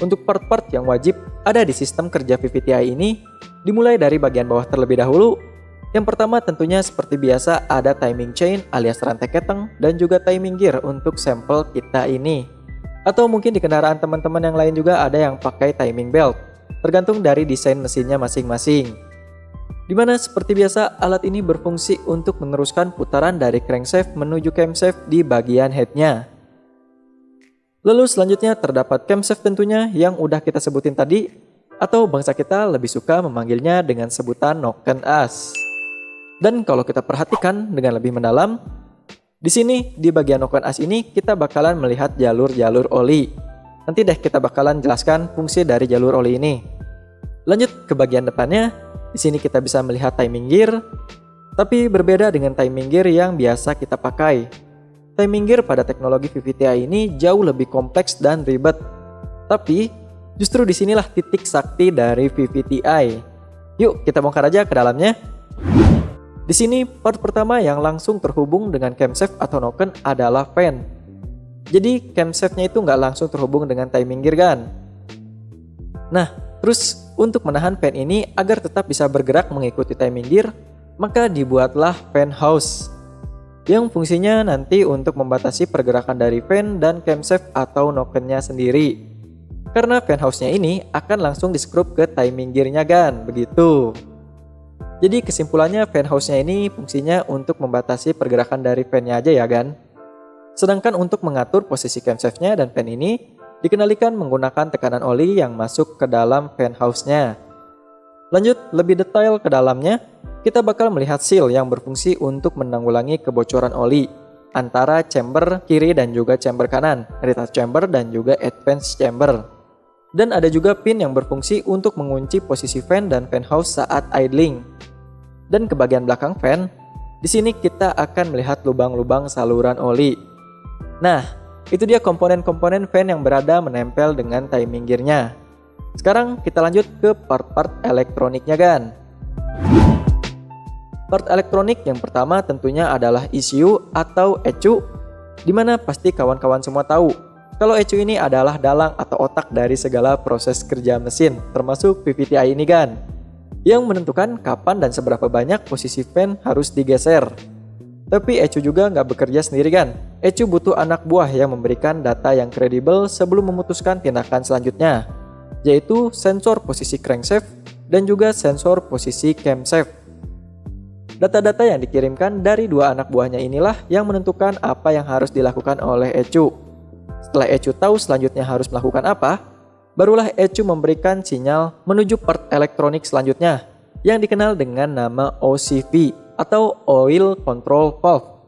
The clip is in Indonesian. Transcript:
Untuk part-part yang wajib ada di sistem kerja VVTi ini, dimulai dari bagian bawah terlebih dahulu. Yang pertama tentunya seperti biasa ada timing chain alias rantai keteng dan juga timing gear untuk sampel kita ini. Atau mungkin di kendaraan teman-teman yang lain juga ada yang pakai timing belt, tergantung dari desain mesinnya masing-masing. Dimana seperti biasa alat ini berfungsi untuk meneruskan putaran dari crankshaft menuju camshaft di bagian headnya. Lalu selanjutnya terdapat camshaft tentunya yang udah kita sebutin tadi, atau bangsa kita lebih suka memanggilnya dengan sebutan noken as. Dan kalau kita perhatikan dengan lebih mendalam, di sini di bagian noken as ini kita bakalan melihat jalur-jalur oli. Nanti deh kita bakalan jelaskan fungsi dari jalur oli ini. Lanjut ke bagian depannya, di sini kita bisa melihat timing gear, tapi berbeda dengan timing gear yang biasa kita pakai. Timing gear pada teknologi VVTi ini jauh lebih kompleks dan ribet. Tapi justru disinilah titik sakti dari VVTi. Yuk kita bongkar aja ke dalamnya. Di sini part pertama yang langsung terhubung dengan camshaft atau noken adalah fan. Jadi camshaftnya itu nggak langsung terhubung dengan timing gear kan. Nah terus untuk menahan fan ini agar tetap bisa bergerak mengikuti timing gear, maka dibuatlah fan house yang fungsinya nanti untuk membatasi pergerakan dari fan dan camshaft atau nokennya sendiri. Karena fan house-nya ini akan langsung di-screw ke timing gear-nya kan, begitu. Jadi kesimpulannya fan house-nya ini fungsinya untuk membatasi pergerakan dari fan-nya aja ya kan. Sedangkan untuk mengatur posisi camshaft-nya dan fan ini dikendalikan menggunakan tekanan oli yang masuk ke dalam fan house-nya. Lanjut lebih detail ke dalamnya, kita bakal melihat seal yang berfungsi untuk menanggulangi kebocoran oli antara chamber kiri dan juga chamber kanan, retard chamber dan juga advance chamber. Dan ada juga pin yang berfungsi untuk mengunci posisi fan dan fan house saat idling. Dan ke bagian belakang fan, di sini kita akan melihat lubang-lubang saluran oli. Nah, itu dia komponen-komponen fan yang berada menempel dengan timing gear-nya. Sekarang kita lanjut ke part-part elektroniknya kan. Part elektronik yang pertama tentunya adalah ECU atau ECU, dimana pasti kawan-kawan semua tahu kalau ECU ini adalah dalang atau otak dari segala proses kerja mesin, termasuk VVTi ini kan, yang menentukan kapan dan seberapa banyak posisi fan harus digeser. Tapi ECU juga nggak bekerja sendiri kan, ECU butuh anak buah yang memberikan data yang kredibel sebelum memutuskan tindakan selanjutnya, yaitu sensor posisi crankshaft dan juga sensor posisi camshaft. Data-data yang dikirimkan dari dua anak buahnya inilah yang menentukan apa yang harus dilakukan oleh ECU. Setelah ECU tahu selanjutnya harus melakukan apa, barulah ECU memberikan sinyal menuju part elektronik selanjutnya yang dikenal dengan nama OCV atau Oil Control Valve.